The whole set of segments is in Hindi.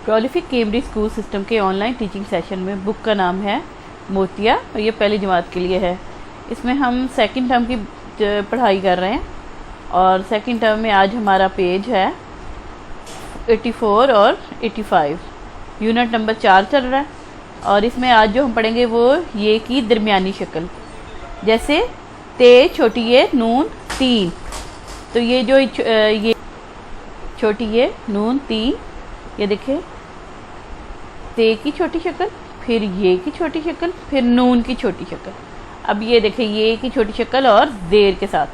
प्रोलिफिक कैम्ब्रिज स्कूल सिस्टम के ऑनलाइन टीचिंग सेशन में बुक का नाम है मोतिया और ये पहली जमात के लिए है। इसमें हम सेकंड टर्म की पढ़ाई कर रहे हैं और सेकंड टर्म में आज हमारा पेज है 84 और 85। यूनिट नंबर 4 चल रहा है और इसमें आज जो हम पढ़ेंगे वो ये की दरमियानी शक्ल, जैसे ते छोटी ये नून तीन। तो ये जो ये छोटी ये नून तीन, ये देखें ते की छोटी शक्ल, फिर ये की छोटी शक्ल, फिर नून की छोटी शक्ल। अब ये देखें ये की छोटी शक्ल और ज़ेर के साथ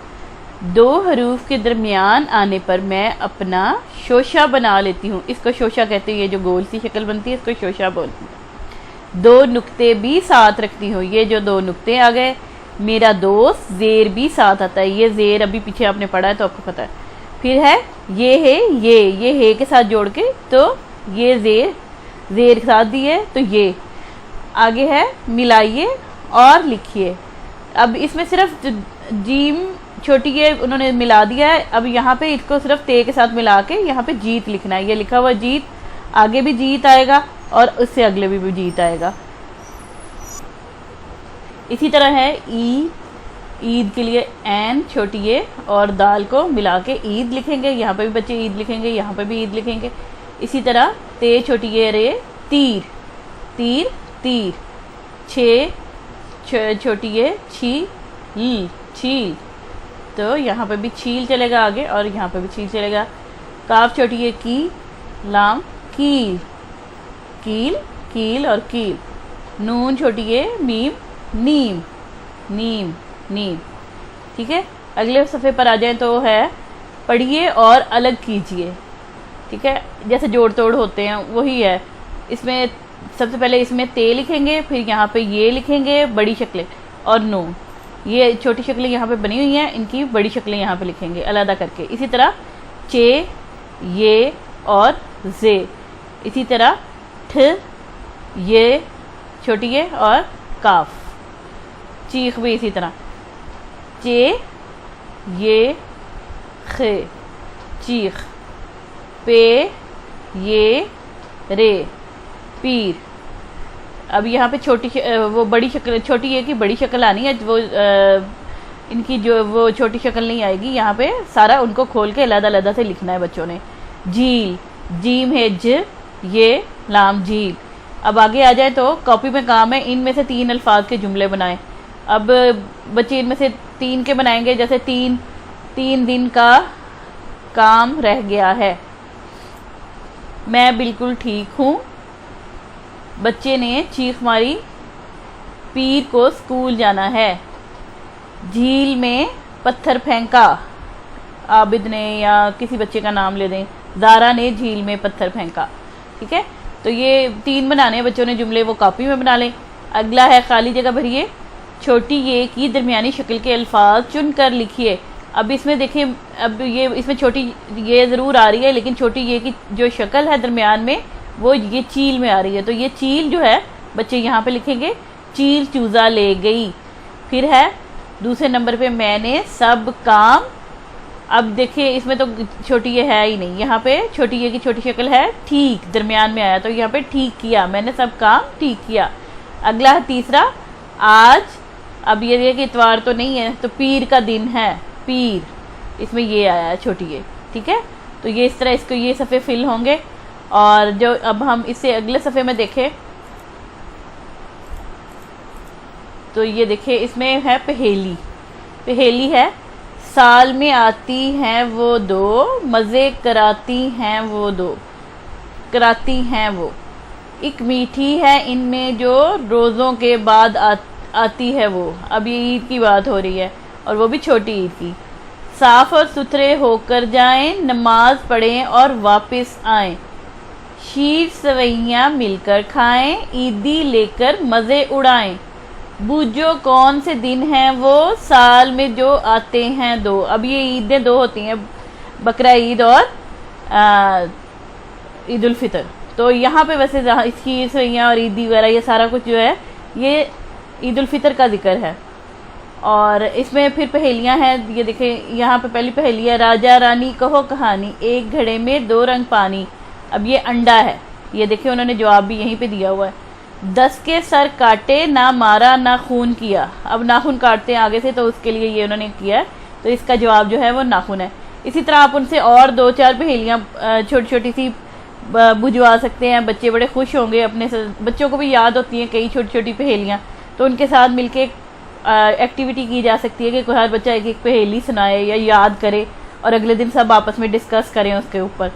दो हरूफ के दरमियान आने पर मैं अपना शोशा बना लेती हूँ। इसको शोशा कहते हैं, ये जो गोल सी शक्ल बनती है इसको शोशा बोलती हैं। दो नुक्ते भी साथ रखती हूँ, ये जो दो नुक्ते आ गए। मेरा दोस्त ज़ेर भी साथ आता है, ये ज़ेर अभी पीछे आपने पढ़ा है तो आपको पता है। फिर है ये है के साथ जोड़ के, तो ये ज़ेर के साथ दिए तो ये आगे है मिलाइए और लिखिए। अब इसमें सिर्फ जीम छोटी ये उन्होंने मिला दिया है। अब यहाँ पे इसको सिर्फ ते के साथ मिला के यहाँ पे जीत लिखना है। ये लिखा हुआ जीत, आगे भी जीत आएगा और उससे अगले भी जीत आएगा। इसी तरह है ईद के लिए एन छोटी ये और दाल को मिला के ईद लिखेंगे। यहाँ पे भी बच्चे ईद लिखेंगे, यहाँ पे भी ईद लिखेंगे। इसी तरह ते छोटी ये रे तीर तीर तीर, छे छोटी ये छील, तो यहाँ पे भी छील चलेगा आगे और यहाँ पे भी छील चलेगा। काफ छोटी ये की, लाम कील कील और कील। नून छोटी ये मीम नीम। ठीक है, अगले सफ़े पर आ जाए तो है पढ़िए और अलग कीजिए। ठीक है, जैसे जोड़ तोड़ होते हैं वही है। इसमें सबसे पहले इसमें ते लिखेंगे, फिर यहाँ पे ये लिखेंगे बड़ी शक्लें और नून। ये छोटी शक्लें यहाँ पे बनी हुई हैं, इनकी बड़ी शक्लें यहाँ पे लिखेंगे अलग करके। इसी तरह चे ये और जे। इसी तरह ठ ये छोटी ये और काफ। चीख भी इसी तरह चे ये खे चीख। पे ये रे पीर। अब यहाँ पे वो बड़ी शक्ल, छोटी ये की बड़ी शक्ल आनी है, वो इनकी जो वो छोटी शक्ल नहीं आएगी। यहाँ पे सारा उनको खोल के अलग से लिखना है बच्चों ने। झील, जीम है ज, ये लाम झील। अब आगे आ जाए तो कॉपी में काम है इनमें से 3 अल्फाज के जुमले बनाएं। अब बच्चे इनमें से 3 के बनाएंगे, जैसे 3 दिन का काम रह गया है। मैं बिल्कुल ठीक हूँ, बच्चे ने चीख मारी, पीर को स्कूल जाना है। झील में पत्थर फेंका, आबिद ने या किसी बच्चे का नाम ले दें, ज़ारा ने झील में पत्थर फेंका। ठीक है, तो ये 3 बनाने हैं बच्चों ने जुमले, वो कॉपी में बना लें। अगला है खाली जगह भरिए। छोटी ये की दरमियानी शक्ल के अल्फाज चुन कर लिखिए। अब इसमें देखिए, अब ये इसमें छोटी ये ज़रूर आ रही है, लेकिन छोटी ये की जो शक्ल है दरमियान में वो ये चील में आ रही है। तो ये चील जो है बच्चे यहाँ पे लिखेंगे, चील चूज़ा ले गई। फिर है दूसरे नंबर पे मैंने सब काम। अब देखिए इसमें तो छोटी ये है ही नहीं, यहाँ पे छोटी ये की छोटी शक्ल है ठीक, दरमियान में आया तो यहाँ पे ठीक किया, मैंने सब काम ठीक किया। अगला है तीसरा आज। अब ये कि इतवार तो नहीं है, तो पीर का दिन है, पीर, इसमें ये आया है छोटी ये। ठीक है, तो ये इस तरह इसको ये सफ़े फिल होंगे। और जो अब हम इससे अगले सफ़े में देखें तो ये देखिए इसमें है पहेली है। साल में आती हैं वो दो, मज़े कराती हैं वो। एक मीठी है इनमें जो रोज़ों के बाद आती है वो। अब ये ईद की बात हो रही है और वो भी छोटी ईद की। साफ़ और सुथरे होकर जाएं, नमाज पढ़ें और वापस आएं। शीर सवैयाँ मिलकर खाएं, ईदी लेकर मज़े उड़ाएं। बूझो कौन से दिन हैं वो, साल में जो आते हैं दो। अब ये ईदें 2 होती हैं, बकरा ईद और ईद उल फितर। तो यहाँ पे वैसे इसकी सवैयाँ और ईदी वगैरह ये सारा कुछ जो है ये ईद उल फितर का जिक्र है। और इसमें फिर पहेलियाँ हैं, ये देखें यहाँ पे पहली पहेली है, राजा रानी कहो कहानी, एक घड़े में 2 रंग पानी। अब ये अंडा है, ये देखिए उन्होंने जवाब भी यहीं पे दिया हुआ है, 10 के सर काटे ना मारा ना खून किया। अब नाखून काटते हैं आगे से, तो उसके लिए ये उन्होंने किया है, तो इसका जवाब जो है वो नाखून है। इसी तरह आप उनसे और 2-4 पहेलियाँ छोटी छोटी सी बुझवा सकते हैं, बच्चे बड़े खुश होंगे। अपने बच्चों को भी याद होती हैं कई छोटी छोटी पहेलियाँ, तो उनके साथ मिलके एक्टिविटी की जा सकती है कि हर बच्चा एक एक पहेली सुनाए या याद करे और अगले दिन सब आपस में डिस्कस करें उसके ऊपर।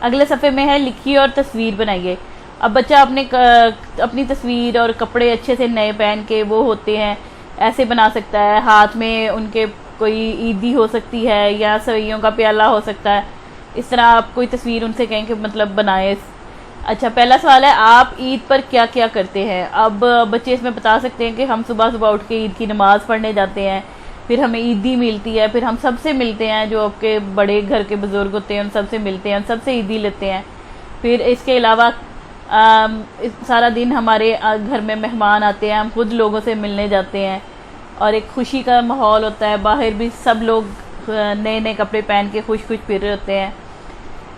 अगले सफ़े में है लिखिए और तस्वीर बनाइए। अब बच्चा अपनी तस्वीर और कपड़े अच्छे से नए पहन के वो होते हैं ऐसे बना सकता है, हाथ में उनके कोई ईदी हो सकती है या सवैयों का प्याला हो सकता है। इस तरह आप कोई तस्वीर उनसे कहें कि मतलब बनाए। अच्छा, पहला सवाल है आप ईद पर क्या क्या करते हैं। अब बच्चे इसमें बता सकते हैं कि हम सुबह सुबह उठ के ईद की नमाज़ पढ़ने जाते हैं, फिर हमें ईदी मिलती है, फिर हम सबसे मिलते हैं, जो आपके बड़े घर के बुज़ुर्ग होते हैं उन सबसे मिलते हैं, उन सबसे ईदी लेते हैं। फिर इसके अलावा सारा दिन हमारे घर में मेहमान आते हैं, हम खुद लोगों से मिलने जाते हैं और एक खुशी का माहौल होता है। बाहर भी सब लोग नए नए कपड़े पहन के खुश खुश फिर रहे होते हैं।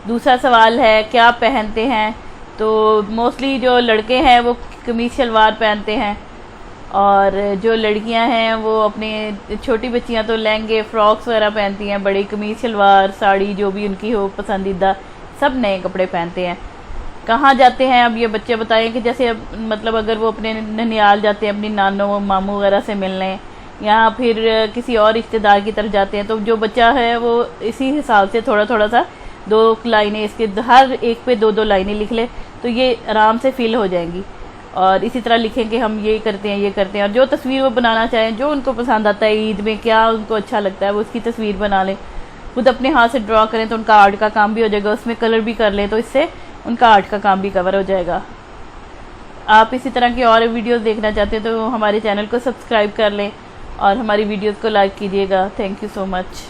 दूसरा सवाल है क्या पहनते हैं, तो मोस्टली जो लड़के हैं वो कमीज शलवार पहनते हैं और जो लड़कियां हैं वो अपने छोटी बच्चियां तो लहंगे फ्रॉक्स वगैरह पहनती हैं, बड़ी कमीज शलवार साड़ी जो भी उनकी हो पसंदीदा, सब नए कपड़े पहनते हैं। कहाँ जाते हैं अब ये बच्चे बताएं कि जैसे मतलब अगर वो अपने ननियाल जाते हैं अपनी नानों मामू वगैरह से मिलने या फिर किसी और रिश्तेदार की तरफ जाते हैं, तो जो बच्चा है वो इसी हिसाब से थोड़ा थोड़ा सा 2 लाइनें इसके हर एक पे 2-2 लाइनें लिख ले तो ये आराम से फिल हो जाएंगी। और इसी तरह लिखें कि हम ये करते हैं ये करते हैं, और जो तस्वीर वो बनाना चाहें जो उनको पसंद आता है ईद में क्या उनको अच्छा लगता है वो उसकी तस्वीर बना लें, खुद अपने हाथ से ड्रॉ करें तो उनका आर्ट का काम भी हो जाएगा, उसमें कलर भी कर लें तो इससे उनका आर्ट का काम भी कवर हो जाएगा। आप इसी तरह की और वीडियोस देखना चाहते हैं तो हमारे चैनल को सब्सक्राइब कर लें और हमारी वीडियोस को लाइक कीजिएगा। Thank you so much.